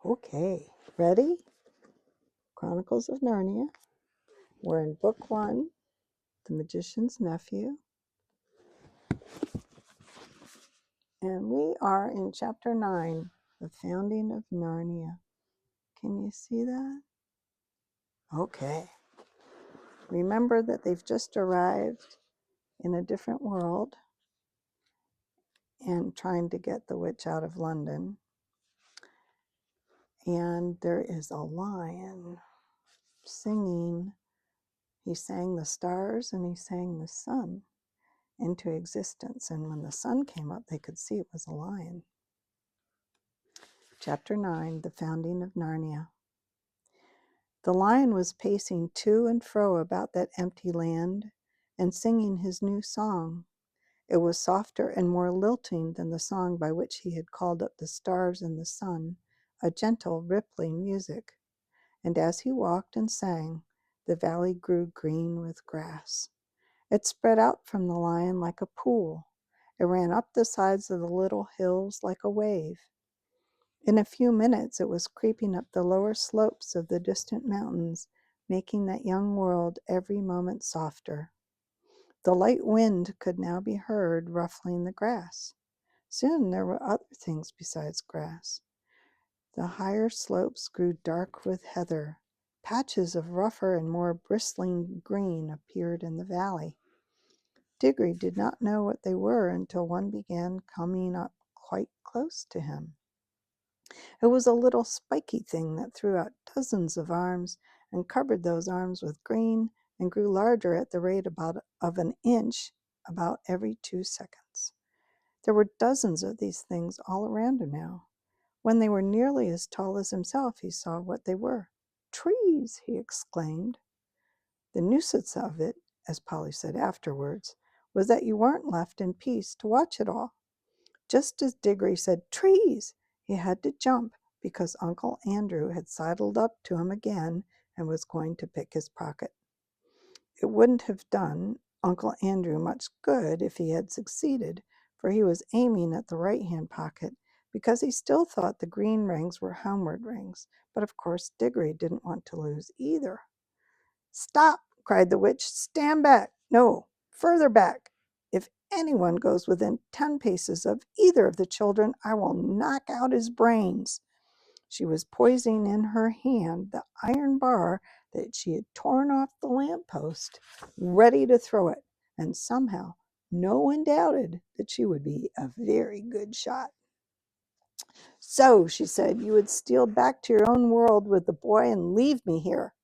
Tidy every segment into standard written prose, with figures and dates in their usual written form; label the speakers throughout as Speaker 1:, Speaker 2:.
Speaker 1: Okay, ready? Chronicles of Narnia. We're in book 1, The Magician's Nephew. And we are in chapter 9, The Founding of Narnia. Can you see that? Okay. Remember that they've just arrived in a different world and trying to get the witch out of London. And there is a lion singing. He sang the stars and he sang the sun into existence, and when the sun came up, they could see it was a lion. Chapter 9, The Founding of Narnia. The lion was pacing to and fro about that empty land and singing his new song. It was softer and more lilting than the song by which he had called up the stars and the sun, a gentle, rippling music. And as he walked and sang, the valley grew green with grass. It spread out from the lion like a pool. It ran up the sides of the little hills like a wave. In a few minutes it was creeping up the lower slopes of the distant mountains, making that young world every moment softer. The light wind could now be heard ruffling the grass. Soon there were other things besides grass. The higher slopes grew dark with heather. Patches of rougher and more bristling green appeared in the valley. Diggory did not know what they were until one began coming up quite close to him. It was a little spiky thing that threw out dozens of arms and covered those arms with green and grew larger at the rate of an inch about every 2 seconds. There were dozens of these things all around him now. When they were nearly as tall as himself, he saw what they were. "Trees!" he exclaimed. The nuisance of it, as Polly said afterwards, was that you weren't left in peace to watch it all. Just as Diggory said "trees," he had to jump because Uncle Andrew had sidled up to him again and was going to pick his pocket. It wouldn't have done Uncle Andrew much good if he had succeeded, for he was aiming at the right-hand pocket because he still thought the green rings were homeward rings, but of course Diggory didn't want to lose either. "Stop!" cried the witch. "Stand back! No, further back! If anyone goes within 10 paces of either of the children, I will knock out his brains." She was poising in her hand the iron bar that she had torn off the lamp-post, ready to throw it, and somehow no one doubted that she would be a very good shot. "So," she said, "you would steal back to your own world with the boy and leave me here."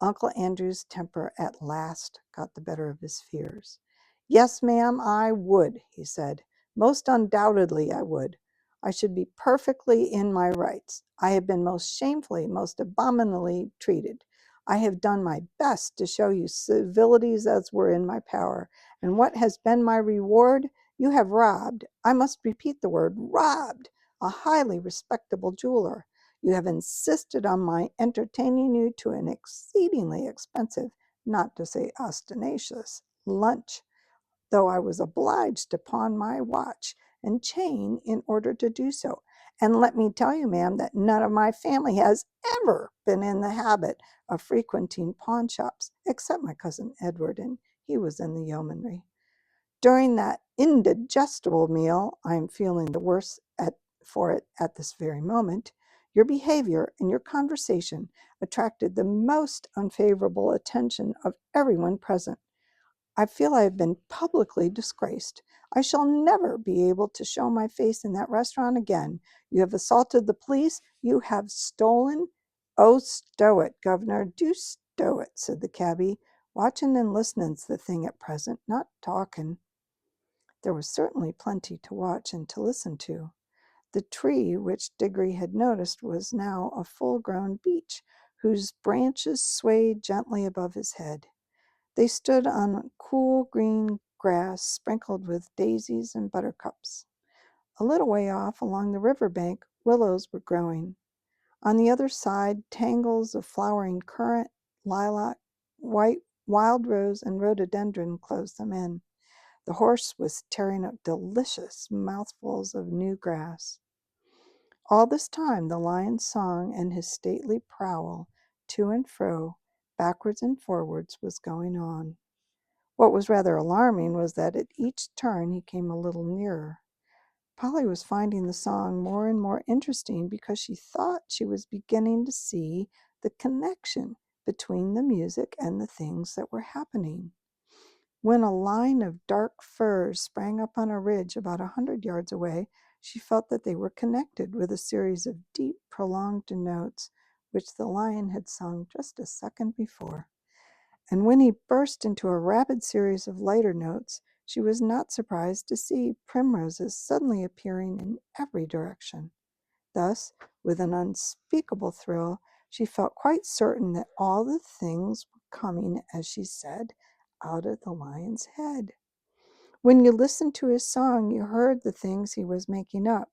Speaker 1: Uncle Andrew's temper at last got the better of his fears. "Yes, ma'am, I would," he said. "Most undoubtedly I would. I should be perfectly in my rights. I have been most shamefully, most abominably treated. I have done my best to show you civilities as were in my power. And what has been my reward? You have robbed, I must repeat the word, robbed, a highly respectable jeweler. You have insisted on my entertaining you to an exceedingly expensive, not to say ostentatious, lunch, though I was obliged to pawn my watch and chain in order to do so. And let me tell you, ma'am, that none of my family has ever been in the habit of frequenting pawn shops, except my cousin Edward, and he was in the yeomanry. During that indigestible meal, I am feeling the worse for it at this very moment, your behavior and your conversation attracted the most unfavorable attention of everyone present. I feel I have been publicly disgraced. I shall never be able to show my face in that restaurant again. You have assaulted the police. You have stolen. Oh, stow it, Governor. Do stow it, said the cabby. Watching and listening's the thing at present, not talking. There was certainly plenty to watch and to listen to. The tree which Diggory had noticed was now a full-grown beech, whose branches swayed gently above his head. They stood on cool green grass sprinkled with daisies and buttercups. A little way off along the river bank, willows were growing. On the other side, tangles of flowering currant, lilac, white wild rose, and rhododendron closed them in. The horse was tearing up delicious mouthfuls of new grass. All this time the lion's song and his stately prowl, to and fro, backwards and forwards, was going on. What was rather alarming was that at each turn he came a little nearer. Polly was finding the song more and more interesting because she thought she was beginning to see the connection between the music and the things that were happening. When a line of dark firs sprang up on a ridge about 100 yards away, she felt that they were connected with a series of deep, prolonged notes which the lion had sung just a second before. And when he burst into a rapid series of lighter notes, she was not surprised to see primroses suddenly appearing in every direction. Thus, with an unspeakable thrill, she felt quite certain that all the things were coming, as she said, out of the lion's head. When you listened to his song, you heard the things he was making up.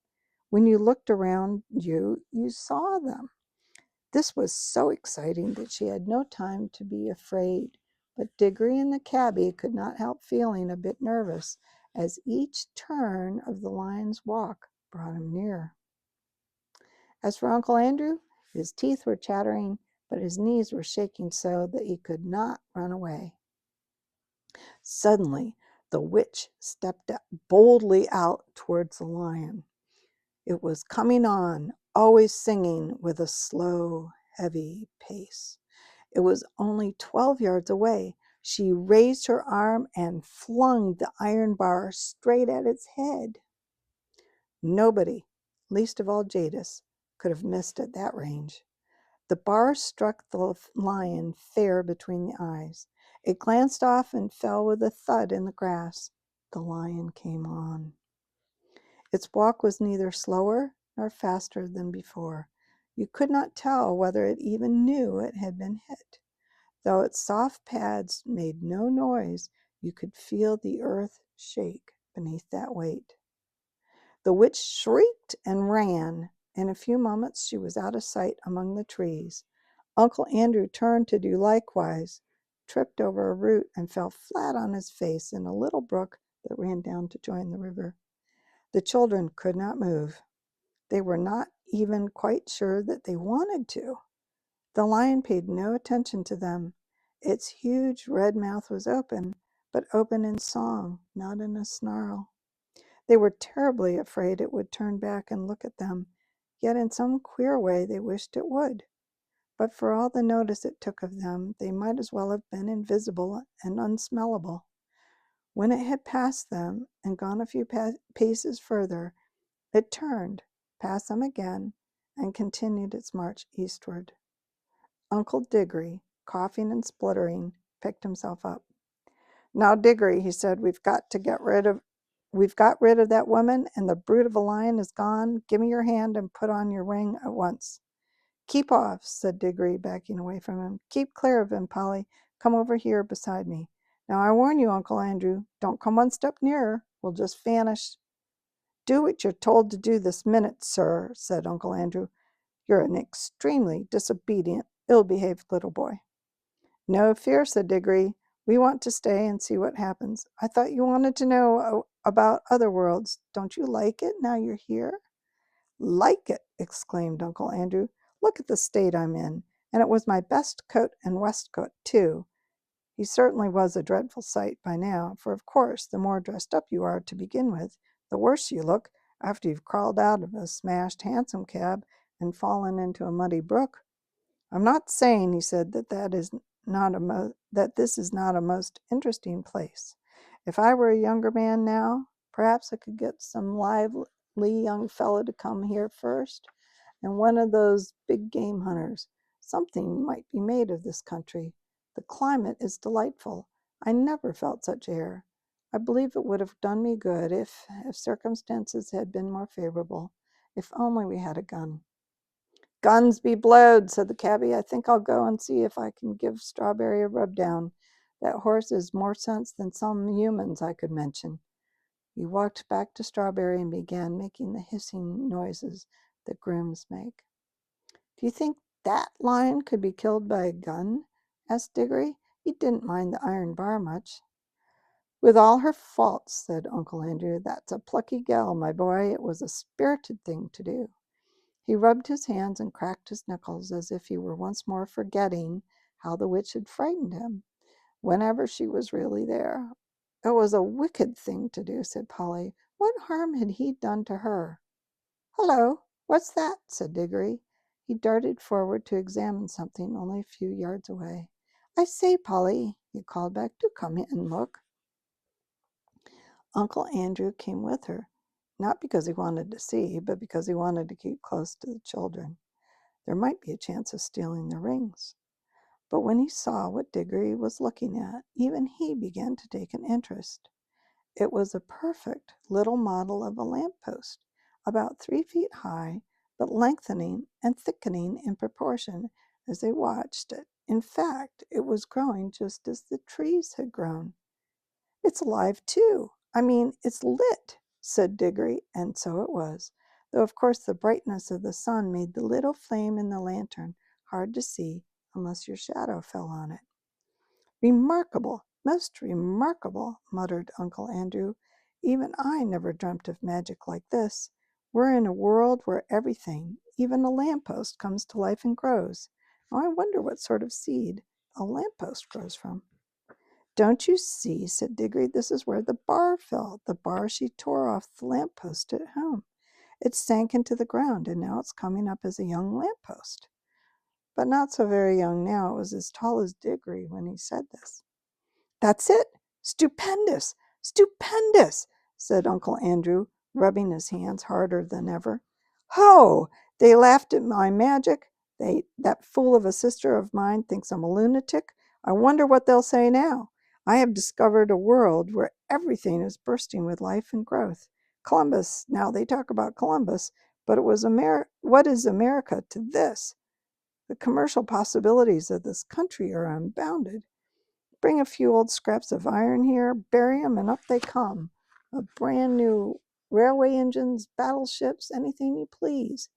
Speaker 1: When you looked around you, you saw them. This was so exciting that she had no time to be afraid, but Diggory and the cabby could not help feeling a bit nervous, as each turn of the lion's walk brought him nearer. As for Uncle Andrew, his teeth were chattering, but his knees were shaking so that he could not run away. Suddenly, the witch stepped boldly out towards the lion. It was coming on, always singing with a slow, heavy pace. It was only 12 yards away. She raised her arm and flung the iron bar straight at its head. Nobody, least of all Jadis, could have missed at that range. The bar struck the lion fair between the eyes. It glanced off and fell with a thud in the grass. The lion came on. Its walk was neither slower nor faster than before. You could not tell whether it even knew it had been hit. Though its soft pads made no noise, you could feel the earth shake beneath that weight. The witch shrieked and ran. In a few moments she was out of sight among the trees. Uncle Andrew turned to do likewise, tripped over a root, and fell flat on his face in a little brook that ran down to join the river. The children could not move. They were not even quite sure that they wanted to. The lion paid no attention to them. Its huge red mouth was open, but open in song, not in a snarl. They were terribly afraid it would turn back and look at them, yet in some queer way they wished it would. But for all the notice it took of them, they might as well have been invisible and unsmellable. When it had passed them and gone a few paces further, it turned, passed them again, and continued its march eastward. Uncle Diggory, coughing and spluttering, picked himself up. "Now, Diggory," he said, we've got rid of that woman, and the brute of a lion is gone. Give me your hand and put on your wing at once." "Keep off," said Diggory, backing away from him. "Keep clear of him, Polly. Come over here beside me. Now, I warn you, Uncle Andrew, don't come one step nearer. We'll just vanish." "Do what you're told to do this minute, sir," said Uncle Andrew. "You're an extremely disobedient, ill-behaved little boy." "No fear," said Diggory. "We want to stay and see what happens. I thought you wanted to know about other worlds. Don't you like it now you're here?" "Like it!" exclaimed Uncle Andrew. "Look at the state I'm in. And it was my best coat and waistcoat, too." He certainly was a dreadful sight by now, for of course the more dressed up you are to begin with, the worse you look after you've crawled out of a smashed hansom cab and fallen into a muddy brook. "I'm not saying," he said, that this is not a most interesting place. If I were a younger man now, perhaps I could get some lively young fellow to come here first, and one of those big game hunters. Something might be made of this country. The climate is delightful. I never felt such air. I believe it would have done me good if circumstances had been more favorable. If only we had a gun." "Guns be blowed," said the cabby. "I think I'll go and see if I can give Strawberry a rub down. That horse has more sense than some humans I could mention." He walked back to Strawberry and began making the hissing noises that grooms make. "Do you think that lion could be killed by a gun?" asked Diggory. He didn't mind the iron bar much. "With all her faults," said Uncle Andrew, "that's a plucky gal, my boy. It was a spirited thing to do." He rubbed his hands and cracked his knuckles as if he were once more forgetting how the witch had frightened him whenever she was really there. It was a wicked thing to do, said Polly. What harm had he done to her? Hello, what's that? Said Diggory. He darted forward to examine something only a few yards away. I say, Polly, he called back, do come in and look. Uncle Andrew came with her, not because he wanted to see, but because he wanted to keep close to the children. There might be a chance of stealing the rings. But when he saw what Diggory was looking at, even he began to take an interest. It was a perfect little model of a lamppost, about 3 feet high, but lengthening and thickening in proportion as they watched it. In fact, it was growing just as the trees had grown. It's alive, too. I mean, it's lit, said Diggory, and so it was, though of course the brightness of the sun made the little flame in the lantern hard to see unless your shadow fell on it. Remarkable, most remarkable, muttered Uncle Andrew. Even I never dreamt of magic like this. We're in a world where everything, even a lamppost, comes to life and grows. Now I wonder what sort of seed a lamppost grows from. Don't you see, said Diggory, this is where the bar fell, the bar she tore off the lamppost at home. It sank into the ground, and now it's coming up as a young lamppost. But not so very young now. It was as tall as Diggory when he said this. That's it. Stupendous! Stupendous! Said Uncle Andrew, rubbing his hands harder than ever. Ho! They laughed at my magic. That fool of a sister of mine thinks I'm a lunatic. I wonder what they'll say now. I have discovered a world where everything is bursting with life and growth. Columbus, now they talk about Columbus, but it was what is America to this? The commercial possibilities of this country are unbounded. Bring a few old scraps of iron here, bury 'em, and up they come. A brand new railway engines, battleships, anything you please.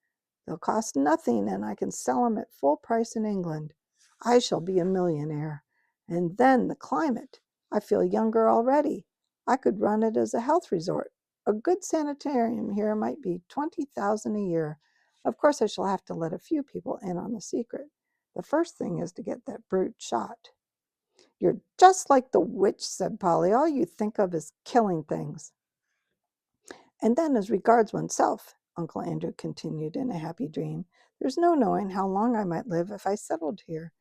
Speaker 1: They'll cost nothing, and I can sell 'em at full price in England. I shall be a millionaire. And then the climate. I feel younger already. I could run it as a health resort. A good sanitarium here might be 20,000 a year. Of course, I shall have to let a few people in on the secret. The first thing is to get that brute shot. You're just like the witch, said Polly. All you think of is killing things. And then as regards oneself, Uncle Andrew continued in a happy dream, there's no knowing how long I might live if I settled here.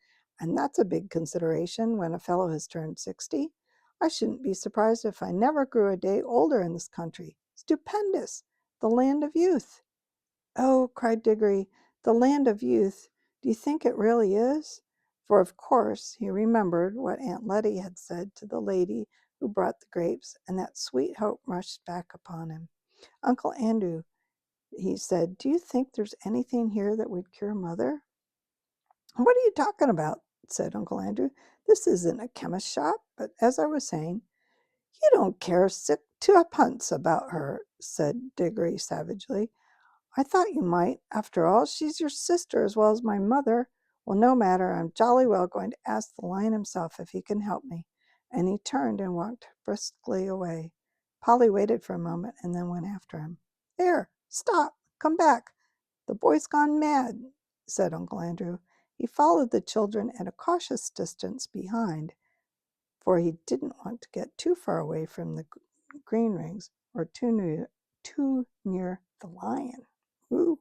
Speaker 1: And that's a big consideration when a fellow has turned 60. I shouldn't be surprised if I never grew a day older in this country. Stupendous! The land of youth. Oh, cried Diggory, the land of youth. Do you think it really is? For of course he remembered what Aunt Letty had said to the lady who brought the grapes, and that sweet hope rushed back upon him. Uncle Andrew, he said, do you think there's anything here that would cure Mother? What are you talking about? Said Uncle Andrew. This isn't a chemist's shop, but as I was saying, you don't care twopence about her, said Diggory savagely. I thought you might. After all, she's your sister as well as my mother. Well, no matter. I'm jolly well going to ask the lion himself if he can help me. And he turned and walked briskly away. Polly waited for a moment and then went after him. There, stop, come back. The boy's gone mad, said Uncle Andrew. He followed the children at a cautious distance behind, for he didn't want to get too far away from the green rings or too near the lion. Ooh.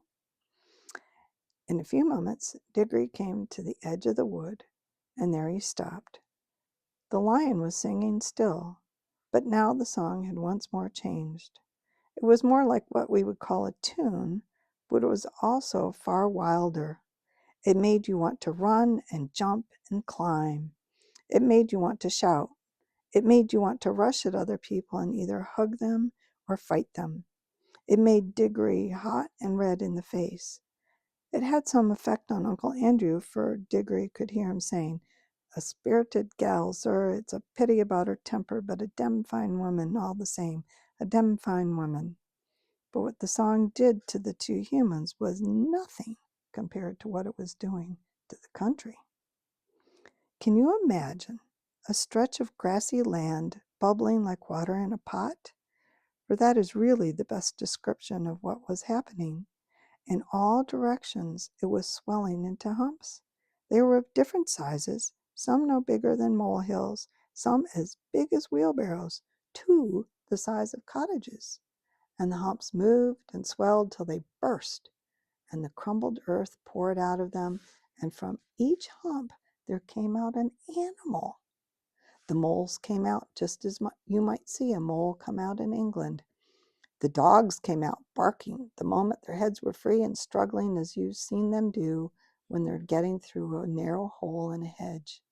Speaker 1: In a few moments, Diggory came to the edge of the wood, and there he stopped. The lion was singing still, but now the song had once more changed. It was more like what we would call a tune, but it was also far wilder. It made you want to run and jump and climb. It made you want to shout. It made you want to rush at other people and either hug them or fight them. It made Diggory hot and red in the face. It had some effect on Uncle Andrew, for Diggory could hear him saying, a spirited gal, sir, it's a pity about her temper, but a dem fine woman all the same, a dem fine woman. But what the song did to the two humans was nothing compared to what it was doing to the country. Can you imagine a stretch of grassy land bubbling like water in a pot? For that is really the best description of what was happening. In all directions it was swelling into humps. They were of different sizes, some no bigger than molehills, some as big as wheelbarrows, two the size of cottages. And the humps moved and swelled till they burst, and the crumbled earth poured out of them, and from each hump there came out an animal. The moles came out just as you might see a mole come out in England. The dogs came out barking the moment their heads were free and struggling as you've seen them do when they're getting through a narrow hole in a hedge.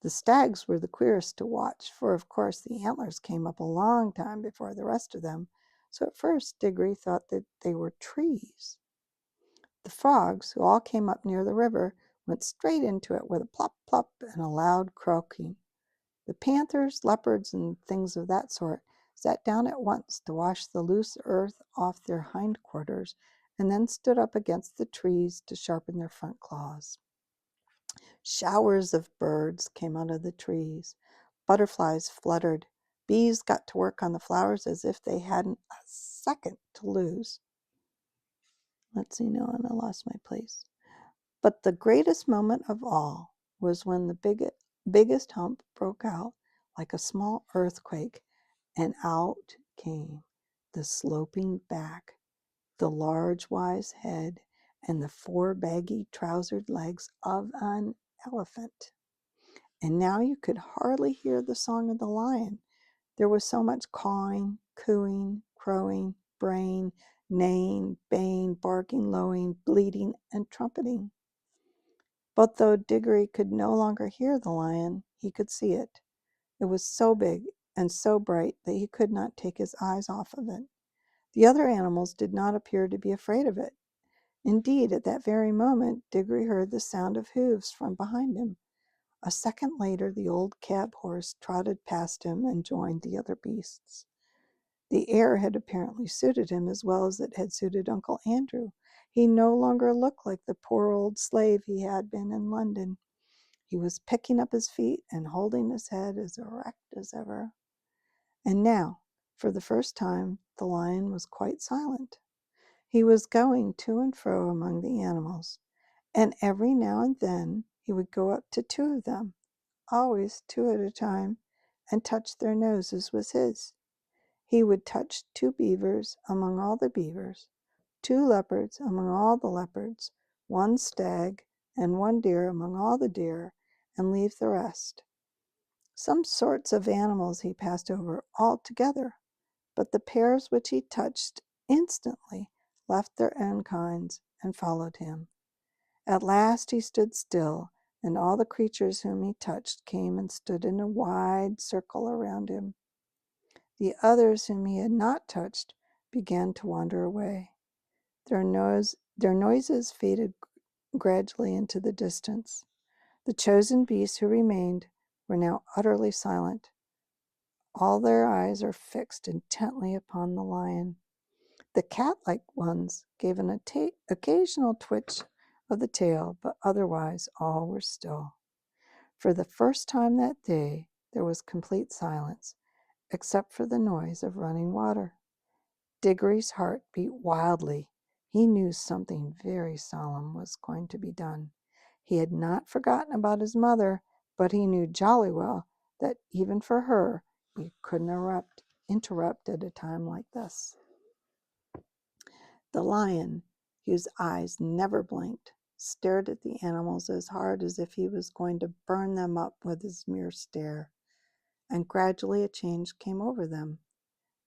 Speaker 1: The stags were the queerest to watch, for of course the antlers came up a long time before the rest of them, so at first Diggory thought that they were trees. The frogs, who all came up near the river, went straight into it with a plop plop and a loud croaking. The panthers, leopards, and things of that sort sat down at once to wash the loose earth off their hindquarters, and then stood up against the trees to sharpen their front claws. Showers of birds came out of the trees. Butterflies fluttered. Bees got to work on the flowers as if they hadn't a second to lose. Let's see now, and I lost my place. But the greatest moment of all was when the biggest hump broke out like a small earthquake, and out came the sloping back, the large wise head, and the four baggy trousered legs of an elephant. And now you could hardly hear the song of the lion. There was so much cawing, cooing, crowing, braying, neighing, baying, barking, lowing, bleating, and trumpeting. But though Diggory could no longer hear the lion, he could see it. It was so big and so bright that he could not take his eyes off of it. The other animals did not appear to be afraid of it. Indeed, at that very moment, Diggory heard the sound of hoofs from behind him. A second later, the old cab horse trotted past him and joined the other beasts. The air had apparently suited him as well as it had suited Uncle Andrew. He no longer looked like the poor old slave he had been in London. He was picking up his feet and holding his head as erect as ever. And now, for the first time, the lion was quite silent. He was going to and fro among the animals, and every now and then he would go up to two of them, always two at a time, and touch their noses with his. He would touch two beavers among all the beavers, two leopards among all the leopards, one stag and one deer among all the deer, and leave the rest. Some sorts of animals he passed over altogether, but the pairs which he touched instantly left their own kinds and followed him. At last he stood still, and all the creatures whom he touched came and stood in a wide circle around him. The others whom he had not touched began to wander away. Their noises faded gradually into the distance. The chosen beasts who remained were now utterly silent. All their eyes are fixed intently upon the lion. The cat-like ones gave an occasional twitch of the tail, but otherwise all were still. For the first time that day, there was complete silence, except for the noise of running water. Diggory's heart beat wildly. He knew something very solemn was going to be done. He had not forgotten about his mother, but he knew jolly well that even for her, he couldn't interrupt at a time like this. The lion, whose eyes never blinked, stared at the animals as hard as if he was going to burn them up with his mere stare, and gradually a change came over them.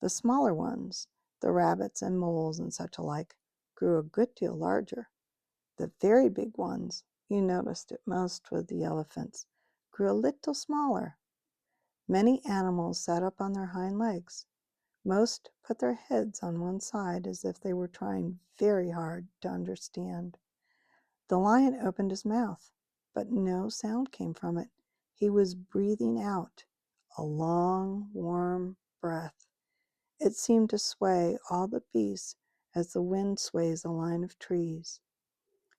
Speaker 1: The smaller ones, the rabbits and moles and such alike, grew a good deal larger. The very big ones, you noticed it most with the elephants, grew a little smaller. Many animals sat up on their hind legs. Most put their heads on one side as if they were trying very hard to understand. The lion opened his mouth, but no sound came from it. He was breathing out a long, warm breath. It seemed to sway all the beasts as the wind sways a line of trees.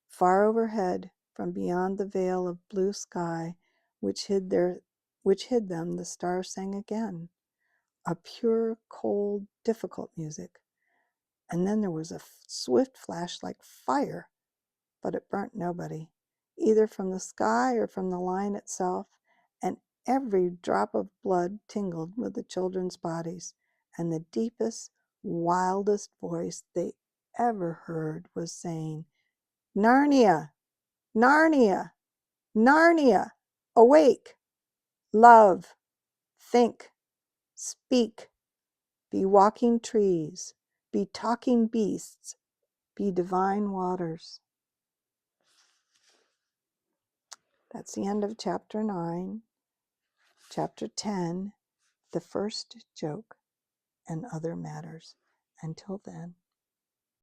Speaker 1: Far overhead, from beyond the veil of blue sky which hid them, the stars sang again, a pure, cold, difficult music. And then there was a swift flash like fire, but it burnt nobody, either from the sky or from the lion itself, and every drop of blood tingled with the children's bodies, and the deepest, wildest voice they ever heard was saying, "Narnia! Narnia! Narnia! Awake! Love! Think! Speak! Be walking trees! Be talking beasts! Be divine waters." That's the end of chapter 9. Chapter 10, The First Joke and Other Matters. Until then.